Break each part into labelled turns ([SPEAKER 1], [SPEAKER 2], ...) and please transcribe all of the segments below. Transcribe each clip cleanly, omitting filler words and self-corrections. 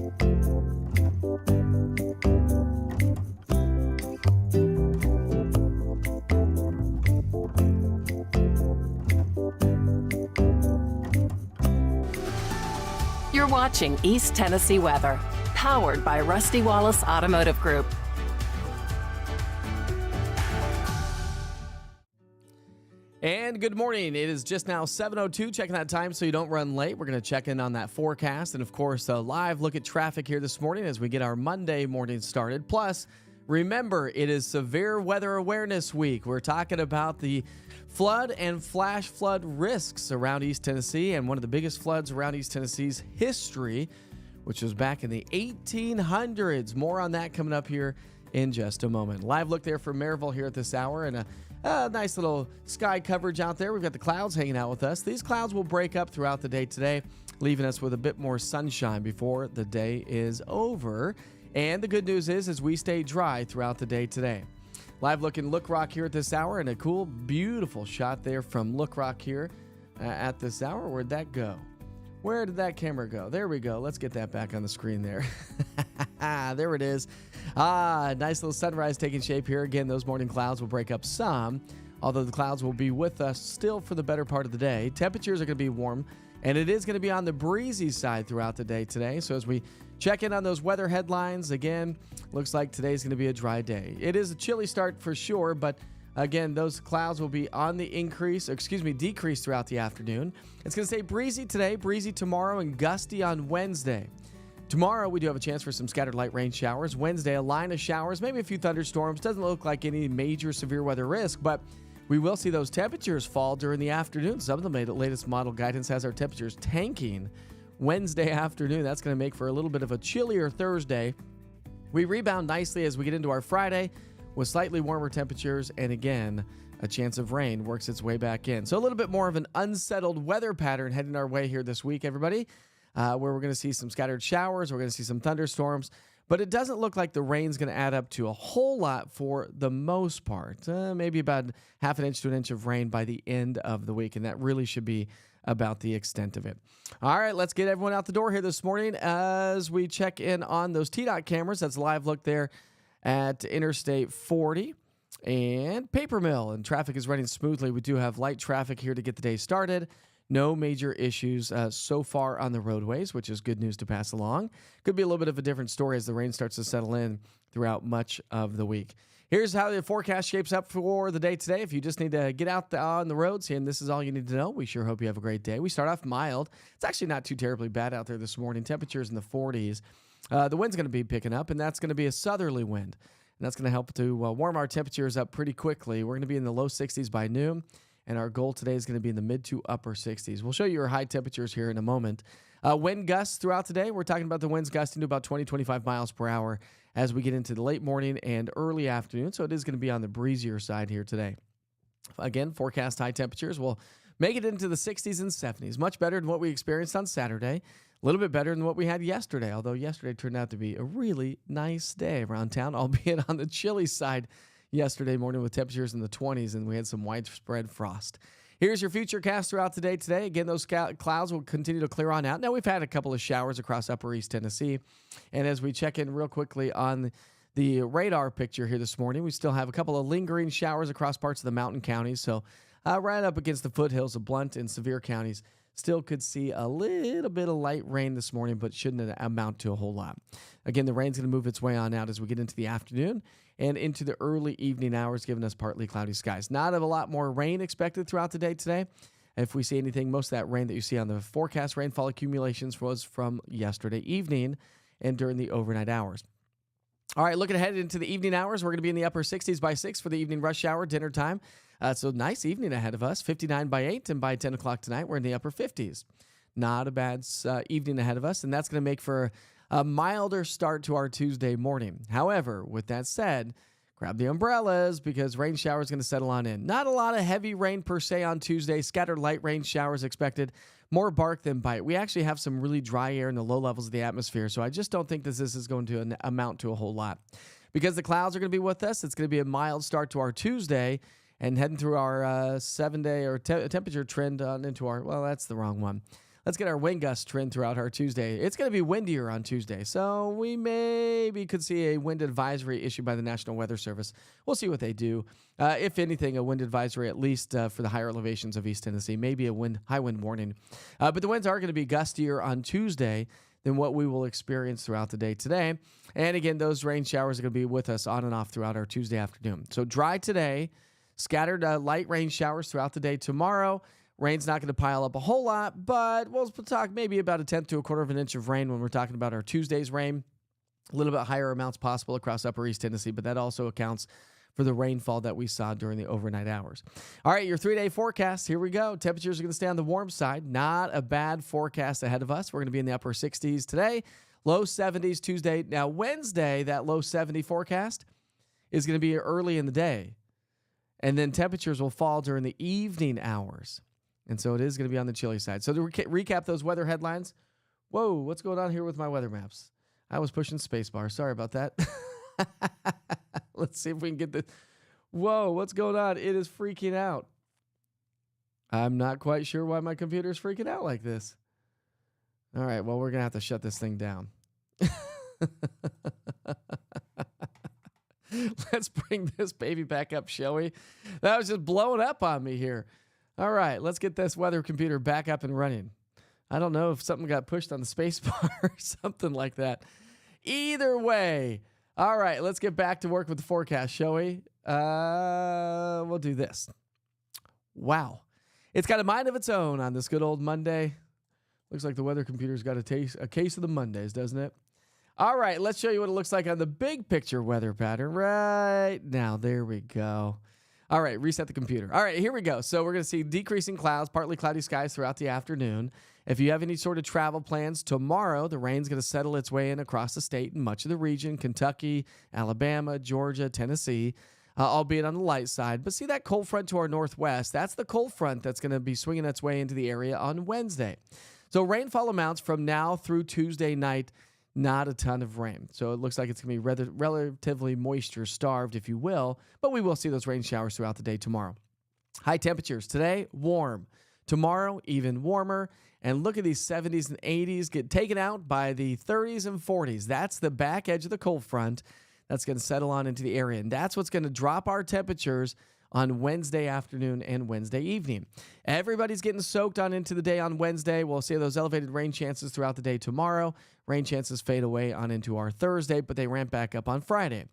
[SPEAKER 1] You're watching East Tennessee Weather, powered by Rusty Wallace Automotive Group.
[SPEAKER 2] And good morning. It is just now 7:02. Checking that time so you don't run late. We're going to check in on that forecast and, of course, a live look at traffic here this morning as we get our Monday morning started. Plus, remember, it is Severe Weather Awareness Week. We're talking about the flood and flash flood risks around East Tennessee and one of the biggest floods around East Tennessee's history, which was back in the 1800s. More on that coming up here in just a moment. Live look there from Maryville here at this hour, and a nice little sky coverage out there. We've got the clouds hanging out with us. These clouds will break up throughout the day today, leaving us with a bit more sunshine before the day is over. And the good news is we stay dry throughout the day today. Live look in Look Rock here at this hour, and a cool, beautiful shot there from Look Rock here at this hour. Where'd that go? Where did that camera go? There we go. Let's get that back on the screen there. There it is. Nice little sunrise taking shape here. Again, those morning clouds will break up some, although the clouds will be with us still for the better part of the day. Temperatures are going to be warm, and it is going to be on the breezy side throughout the day today. So as we check in on those weather headlines, again, looks like today's going to be a dry day. It is a chilly start for sure, but again, those clouds will be on the decrease throughout the afternoon. It's going to stay breezy today, breezy tomorrow, and gusty on Wednesday. Tomorrow, we do have a chance for some scattered light rain showers. Wednesday, a line of showers, maybe a few thunderstorms. Doesn't look like any major severe weather risk, but we will see those temperatures fall during the afternoon. Some of the latest model guidance has our temperatures tanking Wednesday afternoon. That's going to make for a little bit of a chillier Thursday. We rebound nicely as we get into our Friday with slightly warmer temperatures, and again, a chance of rain works its way back in. So a little bit more of an unsettled weather pattern heading our way here this week, everybody, where we're going to see some scattered showers, we're going to see some thunderstorms, but it doesn't look like the rain's going to add up to a whole lot for the most part. Maybe about half an inch to an inch of rain by the end of the week, and that really should be about the extent of it. All right, let's get everyone out the door here this morning as we check in on those TDOT cameras. That's a live look there at Interstate 40 and Paper Mill, and traffic is running smoothly. We do have light traffic here to get the day started. No major issues so far on the roadways, which is good news to pass along. Could be a little bit of a different story as the rain starts to settle in throughout much of the week. Here's how the forecast shapes up for the day today. If you just need to get out on the roads, and this is all you need to know, we sure hope you have a great day. We start off mild. It's actually not too terribly bad out there this morning. Temperatures in the 40s. The wind's going to be picking up, and that's going to be a southerly wind. And that's going to help to warm our temperatures up pretty quickly. We're going to be in the low 60s by noon, and our goal today is going to be in the mid to upper 60s. We'll show you our high temperatures here in a moment. Wind gusts throughout the day. We're talking about the winds gusting to about 20, 25 miles per hour as we get into the late morning and early afternoon. So it is going to be on the breezier side here today. Again, forecast high temperatures will make it into the 60s and 70s. Much better than what we experienced on Saturday. A little bit better than what we had yesterday, although yesterday turned out to be a really nice day around town, albeit on the chilly side yesterday morning with temperatures in the 20s, and we had some widespread frost. Here's your future cast throughout the day today. Again, those clouds will continue to clear on out. Now, we've had a couple of showers across upper East Tennessee, and as we check in real quickly on the radar picture here this morning, we still have a couple of lingering showers across parts of the mountain counties, so right up against the foothills of Blount and Sevier counties. Still could see a little bit of light rain this morning, but shouldn't amount to a whole lot. Again, the rain's going to move its way on out as we get into the afternoon and into the early evening hours, giving us partly cloudy skies. Not a lot more rain expected throughout the day today. If we see anything, most of that rain that you see on the forecast rainfall accumulations was from yesterday evening and during the overnight hours. All right, looking ahead into the evening hours, we're going to be in the upper 60s by 6 for the evening rush hour, dinner time. So nice evening ahead of us, 59 by 8, and by 10 o'clock tonight, we're in the upper 50s. Not a bad evening ahead of us, and that's going to make for a milder start to our Tuesday morning. However, with that said, grab the umbrellas because rain shower is going to settle on in. Not a lot of heavy rain per se on Tuesday. Scattered light rain showers expected. More bark than bite. We actually have some really dry air in the low levels of the atmosphere, so I just don't think this is going to amount to a whole lot. Because the clouds are going to be with us, it's going to be a mild start to our Tuesday, and heading through our 7-day or temperature trend on into our, well, that's the wrong one. Let's get our wind gust trend throughout our Tuesday. It's going to be windier on Tuesday, so we maybe could see a wind advisory issued by the National Weather Service. We'll see what they do. If anything, a wind advisory, at least for the higher elevations of East Tennessee, maybe a high wind warning. But the winds are going to be gustier on Tuesday than what we will experience throughout the day today. And again, those rain showers are going to be with us on and off throughout our Tuesday afternoon. So dry today, scattered light rain showers throughout the day tomorrow. Rain's not going to pile up a whole lot, but we'll talk maybe about a tenth to a quarter of an inch of rain when we're talking about our Tuesday's rain. A little bit higher amounts possible across upper East Tennessee, but that also accounts for the rainfall that we saw during the overnight hours. All right, your 3-day forecast. Here we go. Temperatures are going to stay on the warm side. Not a bad forecast ahead of us. We're going to be in the upper 60s today, low 70s Tuesday. Now, Wednesday, that low 70 forecast is going to be early in the day, and then temperatures will fall during the evening hours. And so it is going to be on the chilly side. So to recap those weather headlines, whoa, what's going on here with my weather maps? I was pushing spacebar. Sorry about that. Let's see if we can get this. Whoa, what's going on? It is freaking out. I'm not quite sure why my computer is freaking out like this. All right, well, we're going to have to shut this thing down. Let's bring this baby back up, shall we? That was just blowing up on me here. All right, let's get this weather computer back up and running. I don't know if something got pushed on the space bar or something like that. Either way, all right, let's get back to work with the forecast, shall we? We'll do this. Wow. It's got a mind of its own on this good old Monday. Looks like the weather computer's got a case of the Mondays, doesn't it? All right, let's show you what it looks like on the big picture weather pattern right now. There we go. All right, reset the computer. All right, here we go. So we're going to see decreasing clouds, partly cloudy skies throughout the afternoon. If you have any sort of travel plans tomorrow, the rain's going to settle its way in across the state and much of the region, Kentucky, Alabama, Georgia, Tennessee, albeit on the light side. But see that cold front to our northwest? That's the cold front that's going to be swinging its way into the area on Wednesday. So rainfall amounts from now through Tuesday night, not a ton of rain. So it looks like it's going to be relatively moisture starved, if you will, but we will see those rain showers throughout the day tomorrow. High temperatures today, warm. Tomorrow, even warmer. And look at these 70s and 80s get taken out by the 30s and 40s. That's the back edge of the cold front that's going to settle on into the area. And that's what's going to drop our temperatures on Wednesday afternoon and Wednesday evening. Everybody's getting soaked on into the day on Wednesday. We'll see those elevated rain chances throughout the day tomorrow. Rain chances fade away on into our Thursday, but they ramp back up on Friday.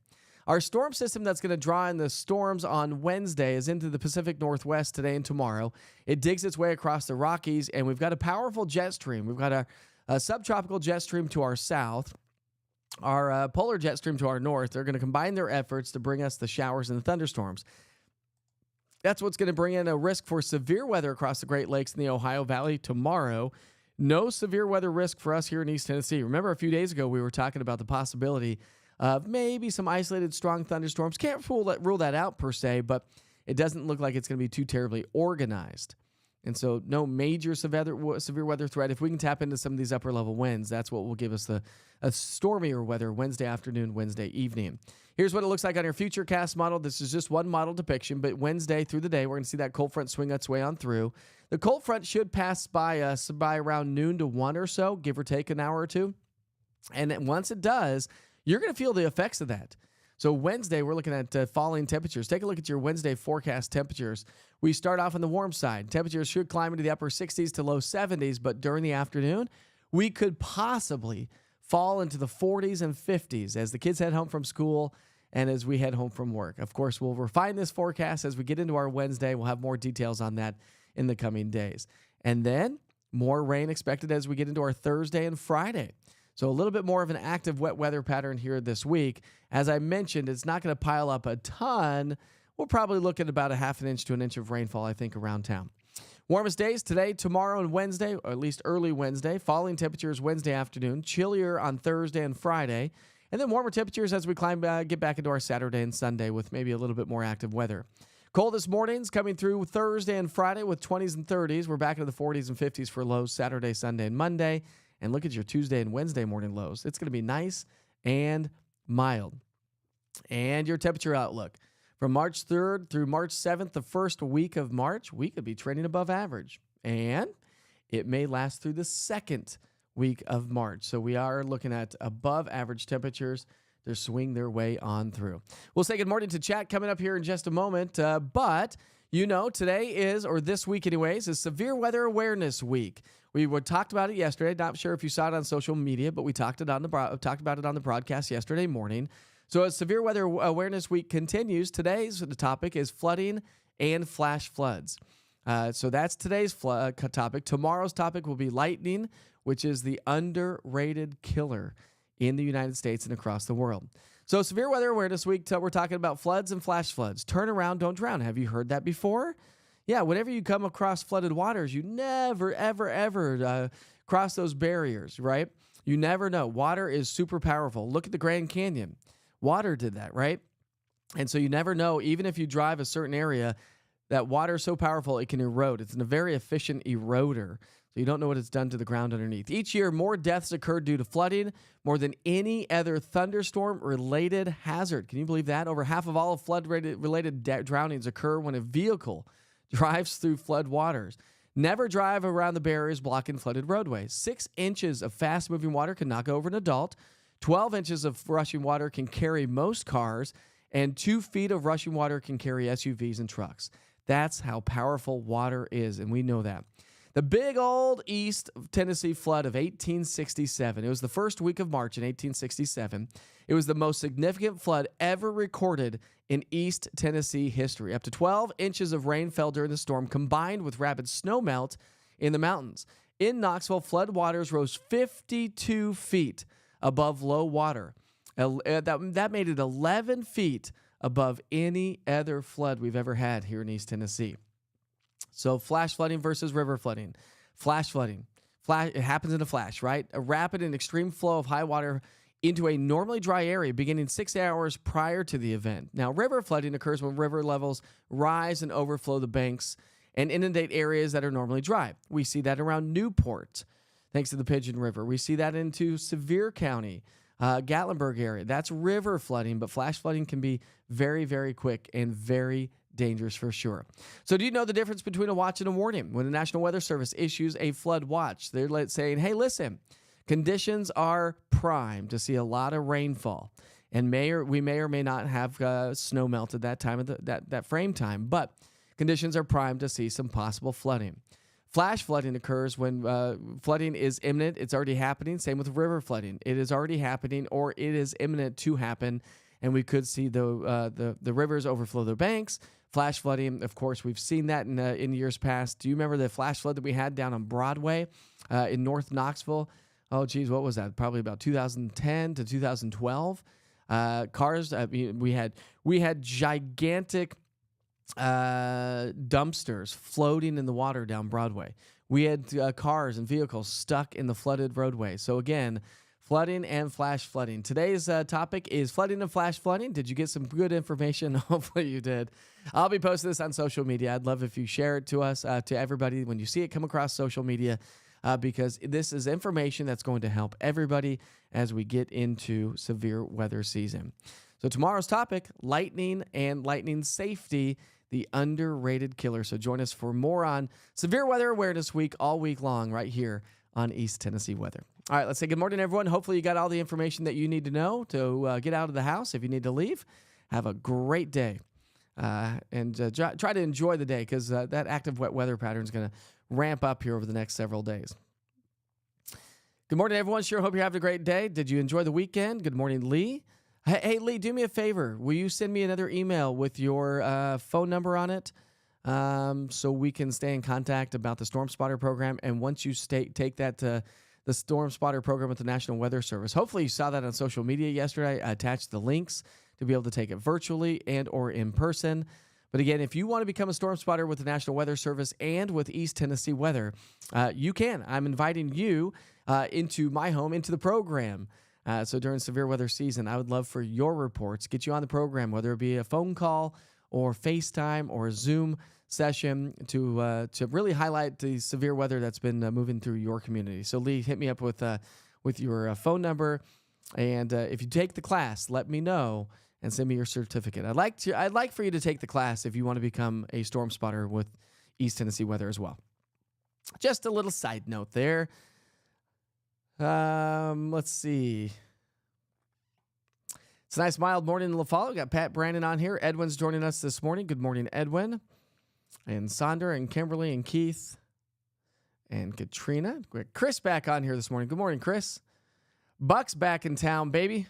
[SPEAKER 2] Our storm system that's going to draw in the storms on Wednesday is into the Pacific Northwest today and tomorrow. It digs its way across the Rockies, and we've got a powerful jet stream. We've got a subtropical jet stream to our south, our polar jet stream to our north. They're going to combine their efforts to bring us the showers and the thunderstorms. That's what's going to bring in a risk for severe weather across the Great Lakes and the Ohio Valley tomorrow. No severe weather risk for us here in East Tennessee. Remember, a few days ago, we were talking about the possibility of maybe some isolated strong thunderstorms. Can't rule that out per se, but it doesn't look like it's going to be too terribly organized. And so no major severe weather threat. If we can tap into some of these upper level winds, that's what will give us a stormier weather Wednesday afternoon, Wednesday evening. Here's what it looks like on your Futurecast model. This is just one model depiction, but Wednesday through the day, we're going to see that cold front swing its way on through. The cold front should pass by us by around noon to 1 or so, give or take an hour or two. And then once it does, you're going to feel the effects of that. So Wednesday, we're looking at falling temperatures. Take a look at your Wednesday forecast temperatures. We start off on the warm side. Temperatures should climb into the upper 60s to low 70s, but during the afternoon, we could possibly fall into the 40s and 50s as the kids head home from school and as we head home from work. Of course, we'll refine this forecast as we get into our Wednesday. We'll have more details on that in the coming days. And then more rain expected as we get into our Thursday and Friday. So a little bit more of an active wet weather pattern here this week. As I mentioned, it's not going to pile up a ton. We'll probably look at about a half an inch to an inch of rainfall, I think, around town. Warmest days today, tomorrow, and Wednesday, or at least early Wednesday. Falling temperatures Wednesday afternoon. Chillier on Thursday and Friday. And then warmer temperatures as we get back into our Saturday and Sunday with maybe a little bit more active weather. Coldest mornings coming through Thursday and Friday with 20s and 30s. We're back into the 40s and 50s for lows Saturday, Sunday, and Monday. And look at your Tuesday and Wednesday morning lows. It's going to be nice and mild. And your temperature outlook. From March 3rd through March 7th, the first week of March, we could be trending above average. And It may last through the second week of March. So we are looking at above average temperatures to swing their way on through. We'll say good morning to chat coming up here in just a moment. But today is, or this week anyways, is Severe Weather Awareness Week. We talked about it yesterday. Not sure if you saw it on social media, but we talked about it on the broadcast yesterday morning. So as Severe Weather Awareness Week continues, today's topic is flooding and flash floods. So that's today's topic. Tomorrow's topic will be lightning, which is the underrated killer in the United States and across the world. So Severe Weather Awareness Week, we're talking about floods and flash floods. Turn around, don't drown. Have you heard that before? Yeah, whenever you come across flooded waters, you never, ever, ever cross those barriers, right? You never know. Water is super powerful. Look at the Grand Canyon. Water did that, right? And so you never know, even if you drive a certain area, that water is so powerful it can erode. It's a very efficient eroder. So you don't know what it's done to the ground underneath. Each year, more deaths occur due to flooding, more than any other thunderstorm-related hazard. Can you believe that? Over half of all flood-related drownings occur when a vehicle drives through flood waters. Never drive around the barriers blocking flooded roadways. 6 inches of fast-moving water can knock over an adult. 12 inches of rushing water can carry most cars, and 2 feet of rushing water can carry SUVs and trucks. That's how powerful water is, and we know that. The big old East Tennessee flood of 1867. It was the first week of March in 1867. It was the most significant flood ever recorded in East Tennessee history. Up to 12 inches of rain fell during the storm, combined with rapid snowmelt in the mountains. In Knoxville, flood waters rose 52 feet above low water. That made it 11 feet above any other flood we've ever had here in East Tennessee. So flash flooding versus river flooding. Flash flooding. It happens in a flash, right? A rapid and extreme flow of high water into a normally dry area beginning 6 hours prior to the event. Now, river flooding occurs when river levels rise and overflow the banks and inundate areas that are normally dry. We see that around Newport, thanks to the Pigeon River. We see that into Sevier County, Gatlinburg area. That's river flooding, but flash flooding can be very, very quick and very dangerous for sure. So do you know the difference between a watch and a warning? When the National Weather Service issues a flood watch, they're saying, hey, listen, conditions are prime to see a lot of rainfall, and we may or may not have snow melt at that time of that frame time, but conditions are prime to see some possible flooding. Flash flooding occurs when flooding is imminent. It's already happening. Same with river flooding. It is already happening, or it is imminent to happen, and we could see the rivers overflow their banks. Flash flooding, of course, we've seen that in years past. Do you remember the flash flood that we had down on Broadway in North Knoxville? Oh, geez, what was that? Probably about 2010 to 2012. Cars, we had gigantic dumpsters floating in the water down Broadway. We had cars and vehicles stuck in the flooded roadway. So again, flooding and flash flooding. Today's topic is flooding and flash flooding. Did you get some good information? Hopefully you did. I'll be posting this on social media. I'd love if you share it to us, to everybody when you see it come across social media, because this is information that's going to help everybody as we get into severe weather season. So tomorrow's topic, lightning and lightning safety, the underrated killer. So join us for more on Severe Weather Awareness Week all week long right here on East Tennessee Weather. All right, let's say good morning, everyone. Hopefully you got all the information that you need to know to get out of the house. If you need to leave, have a great day. And try to enjoy the day, because that active wet weather pattern is going to ramp up here over the next several days. Good morning, everyone. Sure hope you're having a great day. Did you enjoy the weekend? Good morning, Lee. Hey, Lee, do me a favor. Will you send me another email with your phone number on it, so we can stay in contact about the Storm Spotter program? And once you take that to the Storm Spotter program with the National Weather Service, hopefully you saw that on social media yesterday. I attached the links to be able to take it virtually and or in person. But again, if you want to become a storm spotter with the National Weather Service and with East Tennessee Weather, you can. I'm inviting you into my home, into the program. So during severe weather season, I would love for your reports, get you on the program, whether it be a phone call or FaceTime or a Zoom session to really highlight the severe weather that's been moving through your community. So Lee, hit me up with your phone number, and if you take the class, let me know and send me your certificate. I'd like for you to take the class if you want to become a storm spotter with East Tennessee Weather as well. Just a little side note there. Let's see. It's a nice mild morning in La Follette. We got Pat Brandon on here. Edwin's joining us this morning. Good morning, Edwin. And Sandra and Kimberly and Keith and Katrina. We got Chris back on here this morning. Good morning, Chris. Buck's back in town, baby.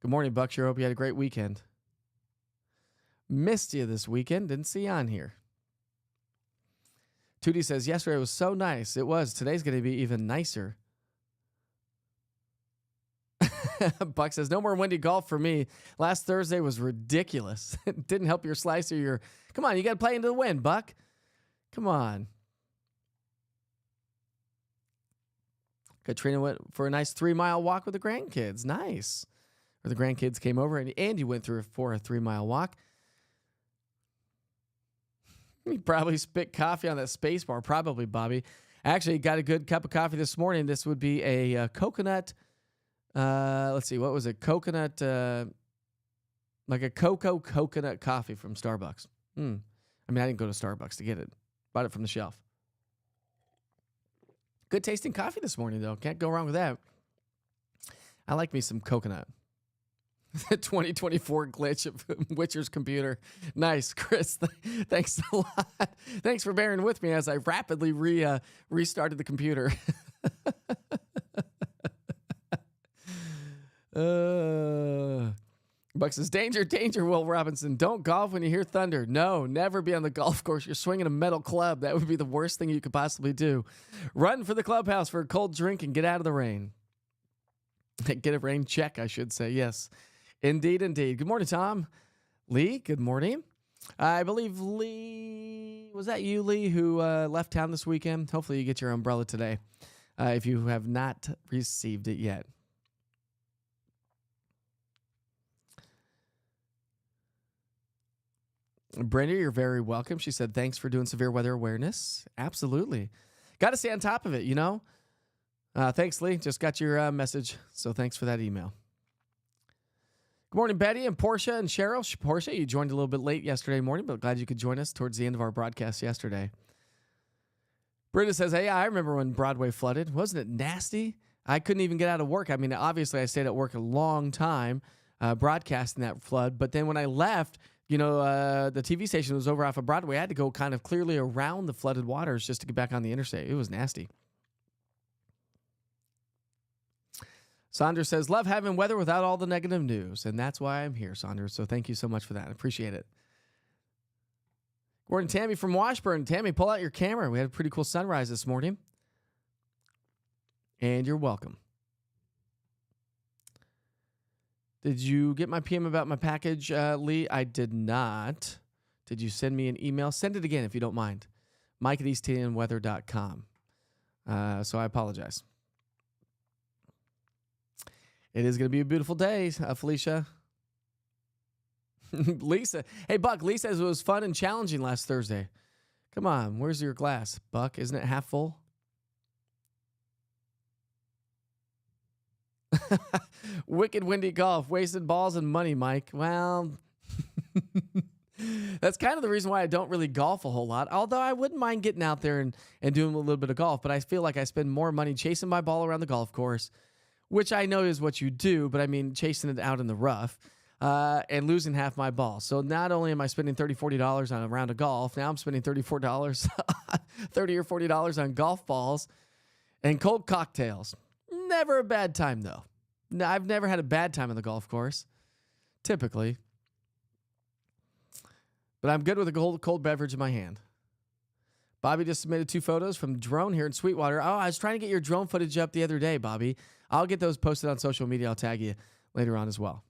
[SPEAKER 2] Good morning, Buck. Sure hope you had a great weekend. Missed you this weekend. Didn't see you on here. Tootie says, yesterday was so nice. It was. Today's going to be even nicer. Buck says, no more windy golf for me. Last Thursday was ridiculous. It didn't help your slice or your... Come on, you got to play into the wind, Buck. Come on. Katrina went for a nice 3-mile walk with the grandkids. Nice. Or the grandkids came over and Andy went through for a 3-mile walk. He probably spit coffee on that space bar. Probably, Bobby. Actually, got a good cup of coffee this morning. This would be a coconut... let's see, what was it? Coconut, like a coconut coffee from Starbucks. I mean, I didn't go to Starbucks to get it. Bought it from the shelf. Good tasting coffee this morning, though. Can't go wrong with that. I like me some coconut. The 2024 glitch of Witcher's computer. Nice, Chris. Thanks a lot. Thanks for bearing with me as I rapidly restarted the computer. Buck says, danger, danger, Will Robinson. Don't golf when you hear thunder. No, never be on the golf course. You're swinging a metal club. That would be the worst thing you could possibly do. Run for the clubhouse for a cold drink and get out of the rain. Get a rain check, I should say. Yes, indeed, indeed. Good morning, Tom. Lee, good morning. I believe Lee, was that you, Lee, who left town this weekend? Hopefully you get your umbrella today if you have not received it yet. Brenda, you're very welcome. She said, thanks for doing severe weather awareness. Absolutely. Got to stay on top of it, you know? Thanks, Lee. Just got your message, so thanks for that email. Good morning, Betty and Portia and Cheryl. Portia, you joined a little bit late yesterday morning, but glad you could join us towards the end of our broadcast yesterday. Brenda says, hey, I remember when Broadway flooded. Wasn't it nasty? I couldn't even get out of work. I mean, obviously, I stayed at work a long time broadcasting that flood, but then when I left... You know, the TV station was over off of Broadway. I had to go kind of clearly around the flooded waters just to get back on the interstate. It was nasty. Sandra says, love having weather without all the negative news. And that's why I'm here, Sandra. So thank you so much for that. I appreciate it. Good morning, Tammy from Washburn. Tammy, pull out your camera. We had a pretty cool sunrise this morning. And you're welcome. Did you get my PM about my package, Lee? I did not. Did you send me an email? Send it again if you don't mind. Mike@easttnweather.com. So I apologize. It is going to be a beautiful day, Felicia. Lisa. Hey, Buck, Lee says it was fun and challenging last Thursday. Come on, where's your glass, Buck? Isn't it half full? Wicked windy golf, wasted balls and money, Mike. Well, that's kind of the reason why I don't really golf a whole lot. Although I wouldn't mind getting out there and doing a little bit of golf. But I feel like I spend more money chasing my ball around the golf course, which I know is what you do. But I mean, chasing it out in the rough and losing half my ball. So not only am I spending $30, $40 on a round of golf, now I'm spending $34, $30 or $40 on golf balls and cold cocktails. Never a bad time, though. No, I've never had a bad time on the golf course, typically. But I'm good with a cold beverage in my hand. Bobby just submitted 2 photos from drone here in Sweetwater. Oh, I was trying to get your drone footage up the other day, Bobby. I'll get those posted on social media. I'll tag you later on as well.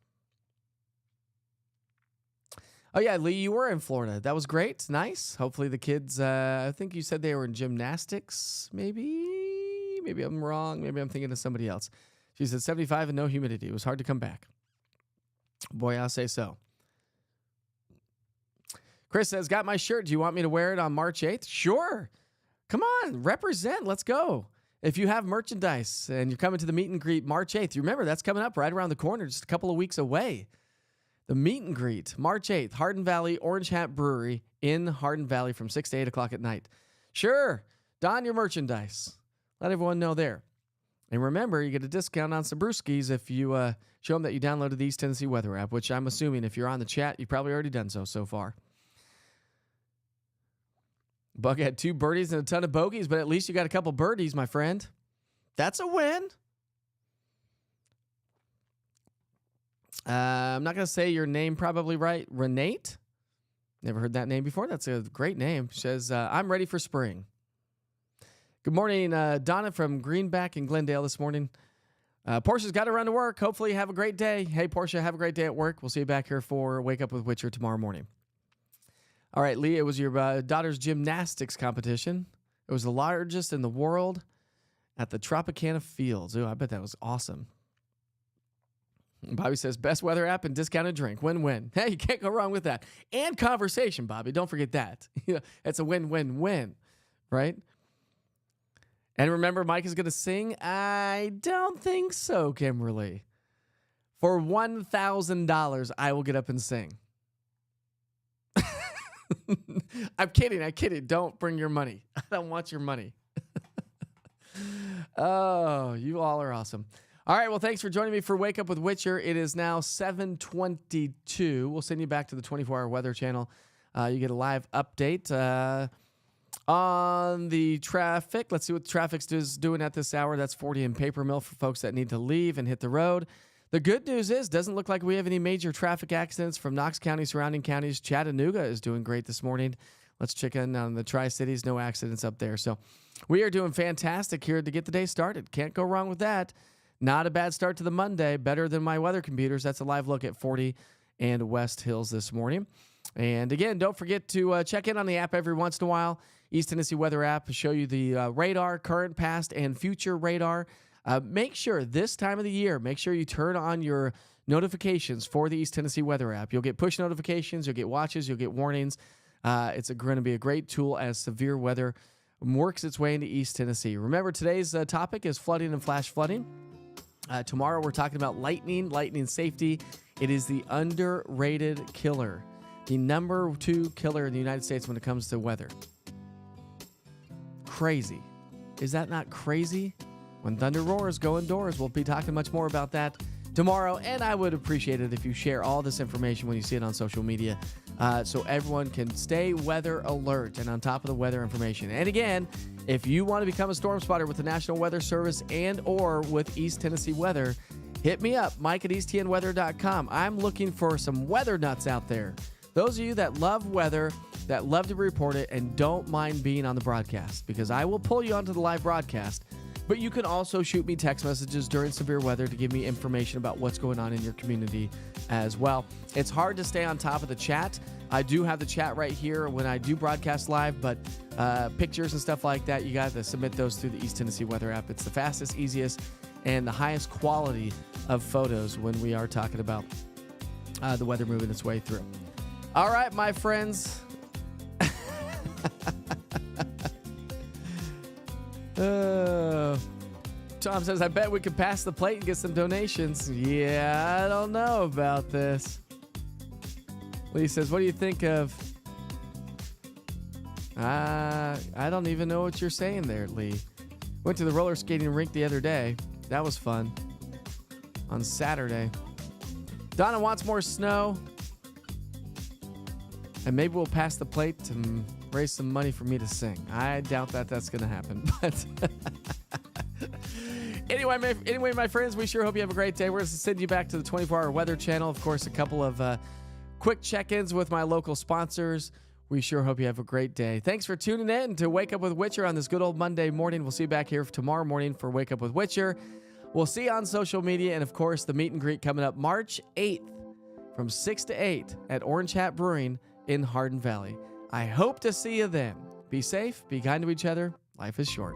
[SPEAKER 2] Oh, yeah, Lee, you were in Florida. That was great. Nice. Hopefully the kids, I think you said they were in gymnastics, maybe? Maybe I'm wrong. Maybe I'm thinking of somebody else. She said 75 and no humidity. It was hard to come back. Boy, I'll say so. Chris says, got my shirt. Do you want me to wear it on March 8th? Sure. Come on, represent. Let's go. If you have merchandise and you're coming to the meet and greet March 8th, you remember that's coming up right around the corner, just a couple of weeks away. The meet and greet, March 8th, Hardin Valley Orange Hat Brewery in Hardin Valley from 6 to 8 o'clock at night. Sure, don your merchandise. Let everyone know there. And remember, you get a discount on some brewskis if you show them that you downloaded the East Tennessee Weather app, which I'm assuming if you're on the chat, you've probably already done so far. Buck had 2 birdies and a ton of bogeys, but at least you got a couple birdies, my friend. That's a win. I'm not going to say your name probably right. Renate? Never heard that name before. That's a great name. She says, I'm ready for spring. Good morning, Donna from Greenback in Glendale this morning. Portia's got to run to work. Hopefully you have a great day. Hey, Portia, have a great day at work. We'll see you back here for Wake Up with Witcher tomorrow morning. All right, Lee, it was your daughter's gymnastics competition. It was the largest in the world at the Tropicana Fields. Ooh, I bet that was awesome. Bobby says, best weather app and discounted drink. Win-win. Hey, you can't go wrong with that. And conversation, Bobby. Don't forget that. It's a win-win-win, right? And remember, Mike is going to sing? I don't think so, Kimberly. For $1,000, I will get up and sing. I'm kidding. Don't bring your money. I don't want your money. Oh, you all are awesome. All right, well, thanks for joining me for Wake Up with Witcher. It is now 7:22. We'll send you back to the 24-hour weather channel. You get a live update on the traffic. Let's see what the traffic is doing at this hour. That's 40 in Paper Mill for folks that need to leave and hit the road. The good news is, doesn't look like we have any major traffic accidents from Knox County, surrounding counties. Chattanooga is doing great this morning. Let's check in on the Tri-Cities. No accidents up there. So we are doing fantastic here to get the day started. Can't go wrong with that. Not a bad start to the Monday. Better than my weather computers. That's a live look at 40 and West Hills this morning. And again, don't forget to check in on the app every once in a while. East Tennessee Weather app will show you the radar, current, past, and future radar. Make sure this time of the year, make sure you turn on your notifications for the East Tennessee Weather app. You'll get push notifications, you'll get watches, you'll get warnings. It's going to be a great tool as severe weather works its way into East Tennessee. Remember, today's topic is flooding and flash flooding. Tomorrow, we're talking about lightning safety. It is the underrated killer, the number 2 killer in the United States when it comes to weather. Crazy. Is that not crazy? When thunder roars, go indoors. We'll be talking much more about that tomorrow, and I would appreciate it if you share all this information when you see it on social media so everyone can stay weather alert and on top of the weather information. And again, if you want to become a storm spotter with the National Weather Service and or with East Tennessee Weather, hit me up, Mike at easttnweather.com. I'm looking for some weather nuts out there. Those of you that love weather, that love to report it, and don't mind being on the broadcast, because I will pull you onto the live broadcast. But you can also shoot me text messages during severe weather to give me information about what's going on in your community as well. It's hard to stay on top of the chat. I do have the chat right here when I do broadcast live, but pictures and stuff like that, you got to submit those through the East Tennessee Weather app. It's the fastest, easiest, and the highest quality of photos when we are talking about the weather moving its way through. All right, my friends. Tom says, I bet we could pass the plate and get some donations. Yeah, I don't know about this. Lee says, what do you think of... I don't even know what you're saying there, Lee. Went to the roller skating rink the other day. That was fun. On Saturday. Donna wants more snow. And maybe we'll pass the plate to raise some money for me to sing. I doubt that that's going to happen. But anyway, my friends, we sure hope you have a great day. We're going to send you back to the 24-hour weather channel. Of course, a couple of quick check-ins with my local sponsors. We sure hope you have a great day. Thanks for tuning in to Wake Up with Witcher on this good old Monday morning. We'll see you back here tomorrow morning for Wake Up with Witcher. We'll see you on social media. And, of course, the meet and greet coming up March 8th from 6 to 8 at Orange Hat Brewing in Hardin Valley. I hope to see you then. Be safe, be kind to each other. Life is short.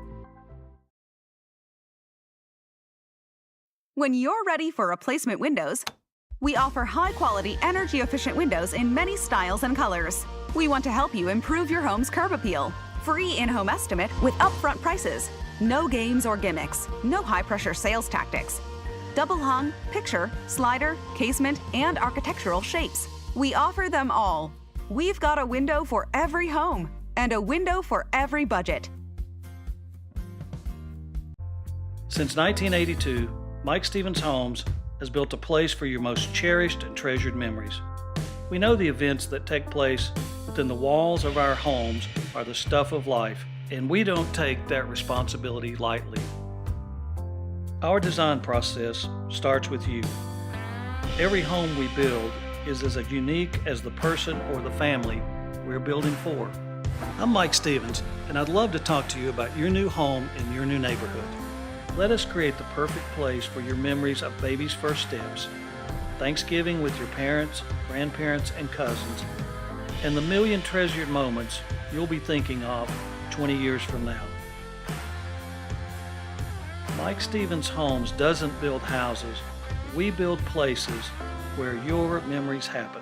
[SPEAKER 3] When you're ready for replacement windows, we offer high-quality, energy-efficient windows in many styles and colors. We want to help you improve your home's curb appeal. Free in-home estimate with upfront prices. No games or gimmicks. No high-pressure sales tactics. double hung, picture, slider, casement, and architectural shapes. We offer them all. We've got a window for every home and a window for every budget.
[SPEAKER 4] Since 1982, Mike Stevens Homes has built a place for your most cherished and treasured memories. We know the events that take place within the walls of our homes are the stuff of life, and we don't take that responsibility lightly. Our design process starts with you. Every home we build is as unique as the person or the family we're building for. I'm Mike Stevens, and I'd love to talk to you about your new home in your new neighborhood. Let us create the perfect place for your memories of baby's first steps, Thanksgiving with your parents, grandparents, and cousins, and the million treasured moments you'll be thinking of 20 years from now. Mike Stevens Homes doesn't build houses. We build places where your memories happen.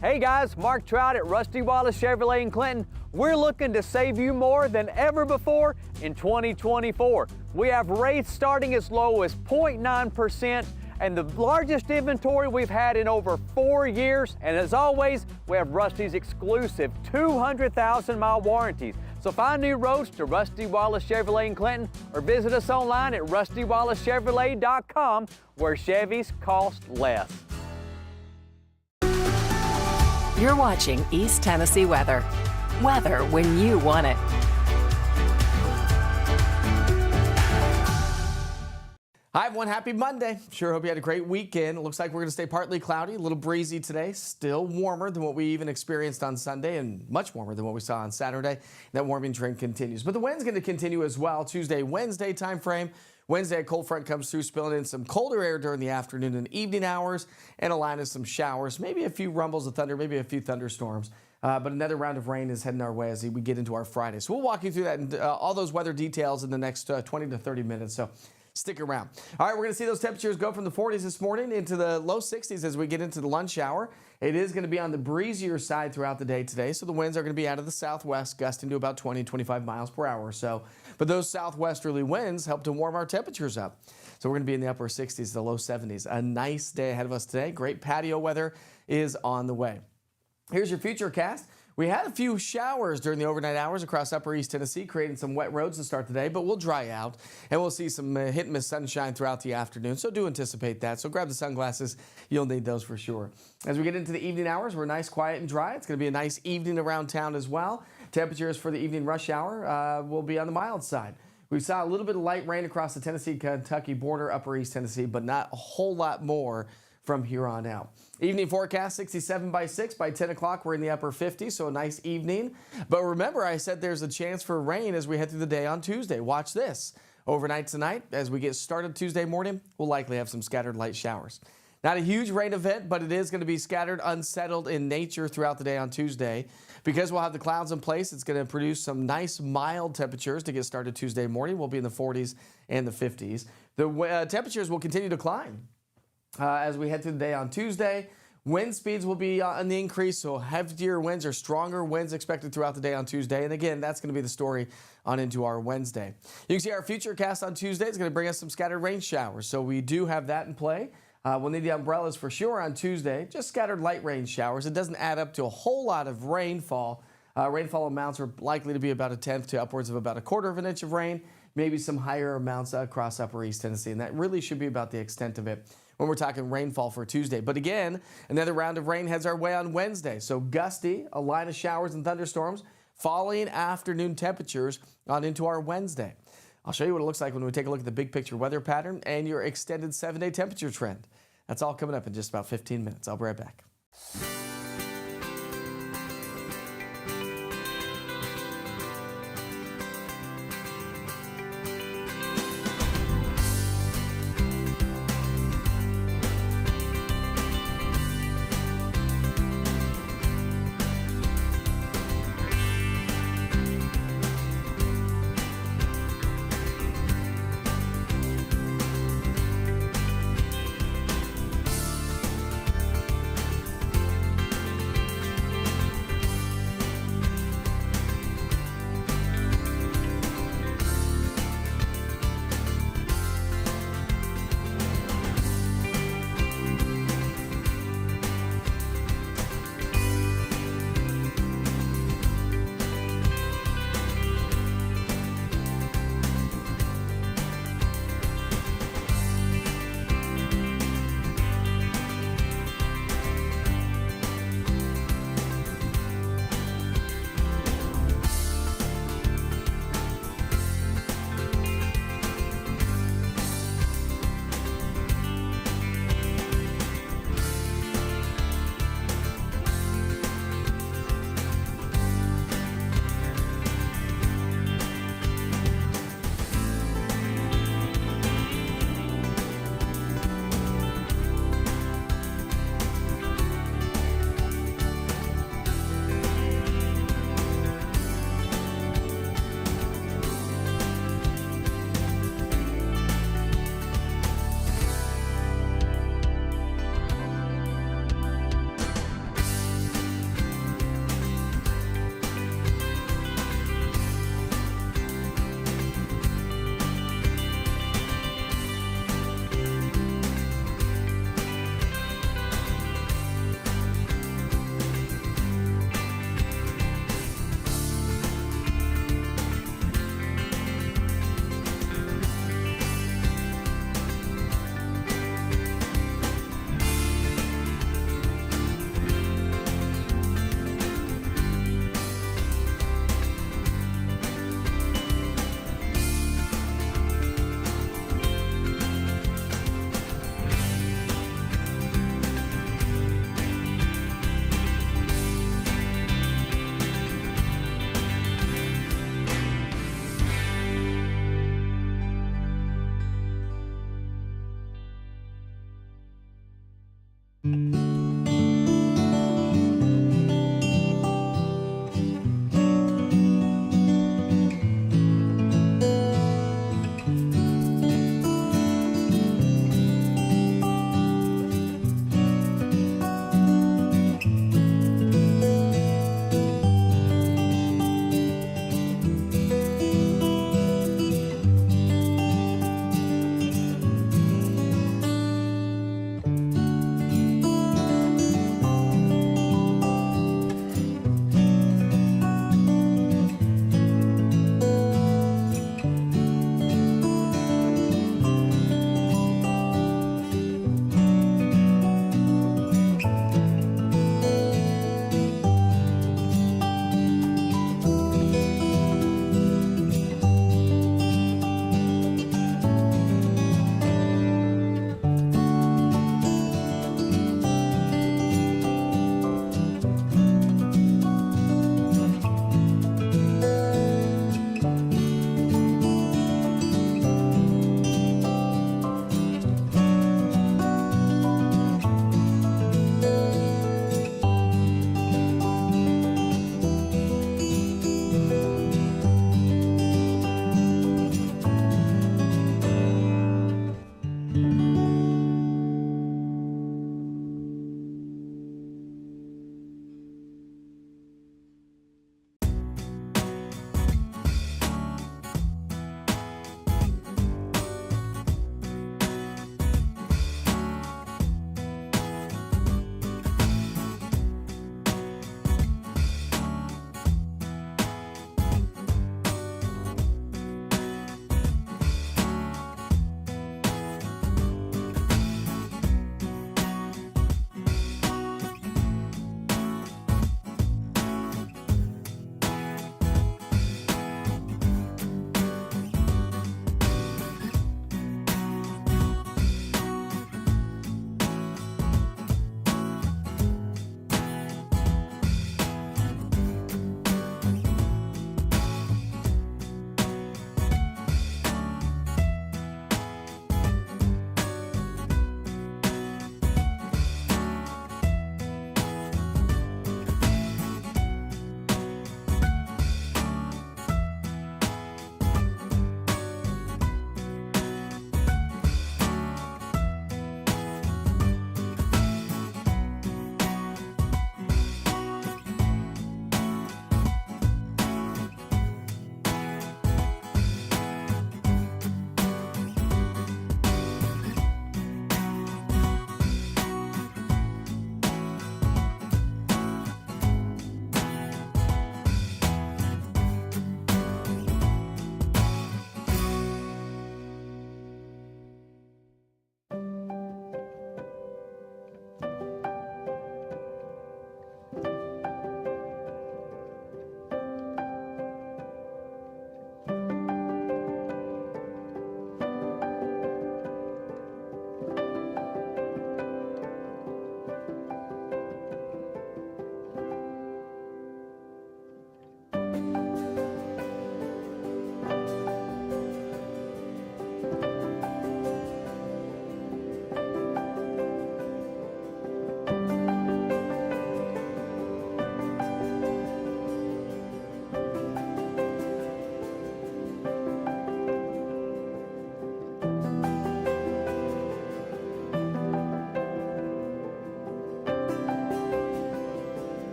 [SPEAKER 5] Hey guys, Mark Trout at Rusty Wallace Chevrolet in Clinton. We're looking to save you more than ever before in 2024. We have rates starting as low as 0.9% and the largest inventory we've had in over 4 years. And as always, we have Rusty's exclusive 200,000-mile warranties. So find new roads to Rusty Wallace Chevrolet in Clinton or visit us online at rustywallacechevrolet.com where Chevys cost less.
[SPEAKER 1] You're watching East Tennessee weather. Weather when you want it.
[SPEAKER 2] Hi, everyone. Happy Monday. Sure hope you had a great weekend. It looks like we're going to stay partly cloudy, a little breezy today, still warmer than what we even experienced on Sunday and much warmer than what we saw on Saturday. That warming trend continues. But the wind's going to continue as well. Tuesday, Wednesday time frame. Wednesday, a cold front comes through, spilling in some colder air during the afternoon and evening hours, and a line of some showers, maybe a few rumbles of thunder, maybe a few thunderstorms. But another round of rain is heading our way as we get into our Friday. So we'll walk you through that and all those weather details in the next 20 to 30 minutes. So stick around. All right, we're going to see those temperatures go from the 40s this morning into the low 60s as we get into the lunch hour. It is going to be on the breezier side throughout the day today, so the winds are going to be out of the southwest, gusting to about 20, 25 miles per hour or so. But those southwesterly winds help to warm our temperatures up. So we're going to be in the upper 60s, the low 70s. A nice day ahead of us today. Great patio weather is on the way. Here's your futurecast. We had a few showers during the overnight hours across upper East Tennessee, creating some wet roads to start the day, but we'll dry out, and we'll see some hit and miss sunshine throughout the afternoon, so do anticipate that. So grab the sunglasses. You'll need those for sure. As we get into the evening hours, we're nice, quiet, and dry. It's going to be a nice evening around town as well. Temperatures for the evening rush hour will be on the mild side. We saw a little bit of light rain across the Tennessee-Kentucky border, upper East Tennessee, but not a whole lot more from here on out. Evening forecast, 67 by 6. By 10 o'clock, we're in the upper 50s, so a nice evening. But remember, I said there's a chance for rain as we head through the day on Tuesday. Watch this. Overnight tonight, as we get started Tuesday morning, we'll likely have some scattered light showers. Not a huge rain event, but it is going to be scattered, unsettled in nature throughout the day on Tuesday. Because we'll have the clouds in place, it's going to produce some nice mild temperatures to get started Tuesday morning. We'll be in the 40s and the 50s. The temperatures will continue to climb as we head through the day on Tuesday. Wind speeds will be on the increase, so heavier winds or stronger winds expected throughout the day on Tuesday. And again, that's going to be the story on into our Wednesday. You can see our futurecast on Tuesday is going to bring us some scattered rain showers. So we do have that in play. We'll need the umbrellas for sure on Tuesday. Just scattered light rain showers. It doesn't add up to a whole lot of rainfall. Rainfall amounts are likely to be about 1/10 to upwards of about 1/4 of an inch of rain. Maybe some higher amounts across upper East Tennessee. And that really should be about the extent of it when we're talking rainfall for Tuesday. But again, another round of rain heads our way on Wednesday. So gusty, a line of showers and thunderstorms, falling afternoon temperatures on into our Wednesday. I'll show you what it looks like when we take a look at the big picture weather pattern and your extended 7-day temperature trend. That's all coming up in just about 15 minutes. I'll be right back.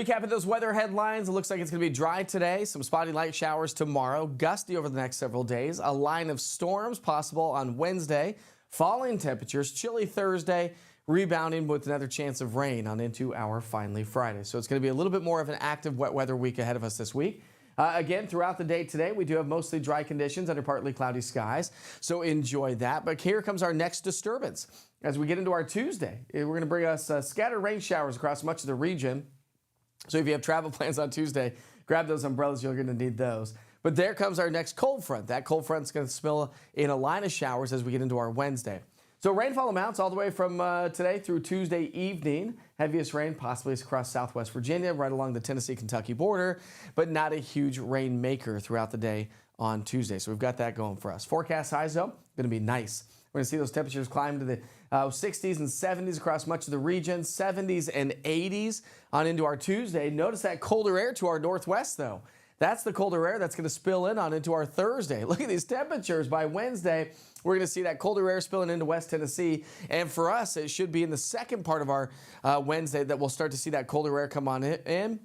[SPEAKER 2] Recapping those weather headlines, it looks like it's going to be dry today, some spotty light showers tomorrow, gusty over the next several days, a line of storms possible on Wednesday, falling temperatures, chilly Thursday, rebounding with another chance of rain on into our finally Friday. So it's going to be a little bit more of an active wet weather week ahead of us this week. Again, throughout the day today, we do have mostly dry conditions under partly cloudy skies, so enjoy that. But here comes our next disturbance. As we get into our Tuesday, we're going to bring us scattered rain showers across much of the region. So if you have travel plans on Tuesday, grab those umbrellas. You're going to need those. But there comes our next cold front. That cold front is going to spill in a line of showers as we get into our Wednesday. So rainfall amounts all the way from today through Tuesday evening. Heaviest rain possibly is across southwest Virginia, right along the Tennessee-Kentucky border, but not a huge rain maker throughout the day on Tuesday. So we've got that going for us. Forecast highs, though, going to be nice. We're going to see those temperatures climb to the 60s and 70s across much of the region, 70s and 80s on into our Tuesday. Notice that colder air to our northwest, though. That's the colder air that's going to spill in on into our Thursday. Look at these temperatures. By Wednesday, we're going to see that colder air spilling into West Tennessee. And for us, it should be in the second part of our Wednesday that we'll start to see that colder air come on in,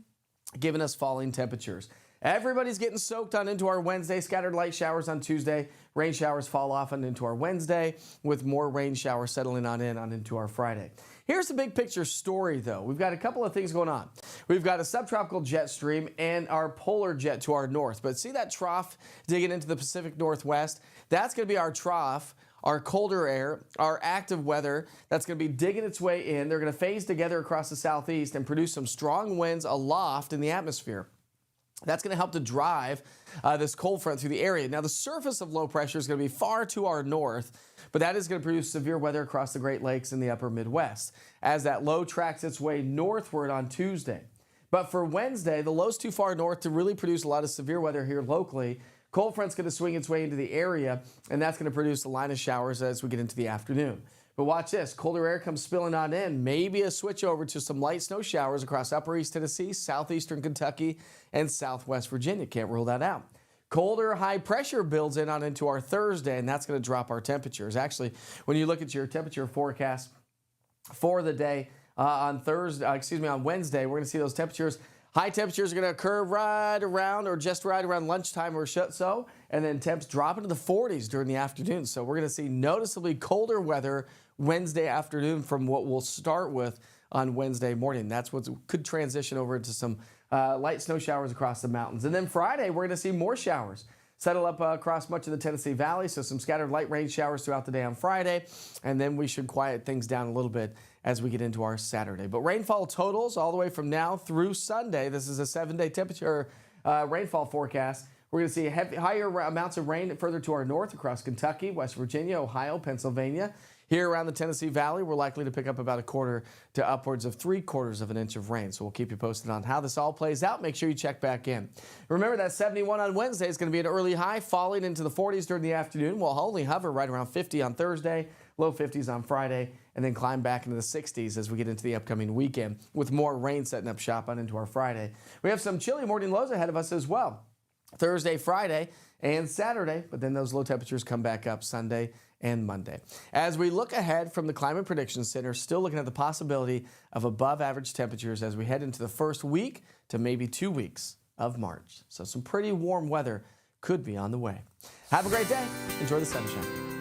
[SPEAKER 2] giving us falling temperatures. Everybody's getting soaked on into our Wednesday. Scattered light showers on Tuesday. Rain showers fall off on into our Wednesday, with more rain showers settling on into our Friday. Here's the big picture story, though. We've got a couple of things going on. We've got a subtropical jet stream and our polar jet to our north. But see that trough digging into the Pacific Northwest? That's going to be our trough, our colder air, our active weather that's going to be digging its way in. They're going to phase together across the southeast and produce some strong winds aloft in the atmosphere. That's going to help to drive this cold front through the area. Now, the surface of low pressure is going to be far to our north, but that is going to produce severe weather across the Great Lakes and the upper Midwest as that low tracks its way northward on Tuesday. But for Wednesday, the low's too far north to really produce a lot of severe weather here locally. Cold front's going to swing its way into the area, and that's going to produce a line of showers as we get into the afternoon. But watch this. Colder air comes spilling on in. Maybe a switch over to some light snow showers across upper East Tennessee, southeastern Kentucky, and southwest Virginia. Can't rule that out. Colder high pressure builds in on into our Thursday, and that's going to drop our temperatures. Actually, when you look at your temperature forecast for the day on Wednesday, we're going to see those temperatures. High temperatures are going to occur right around or just right around lunchtime or so, and then temps drop into the 40s during the afternoon. So we're going to see noticeably colder weather Wednesday afternoon from what we'll start with on Wednesday morning. That's what could transition over into some light snow showers across the mountains. And then Friday, we're going to see more showers settle up across much of the Tennessee Valley. So some scattered light rain showers throughout the day on Friday. And then we should quiet things down a little bit as we get into our Saturday. But rainfall totals all the way from now through Sunday. This is a 7-day temperature rainfall forecast. We're going to see higher amounts of rain further to our north across Kentucky, West Virginia, Ohio, Pennsylvania. Here around the Tennessee Valley, we're likely to pick up about 1/4 to upwards of 3/4 of an inch of rain. So we'll keep you posted on how this all plays out. Make sure you check back in. Remember that 71 on Wednesday is going to be an early high, falling into the 40s during the afternoon. We'll only hover right around 50 on Thursday, low 50s on Friday, and then climb back into the 60s as we get into the upcoming weekend with more rain setting up shop on into our Friday. We have some chilly morning lows ahead of us as well. Thursday, Friday, and Saturday, but then those low temperatures come back up Sunday and Monday. As we look ahead from the Climate Prediction Center, still looking at the possibility of above average temperatures as we head into the first week to maybe 2 weeks of March. So some pretty warm weather could be on the way. Have a great day. Enjoy the sunshine.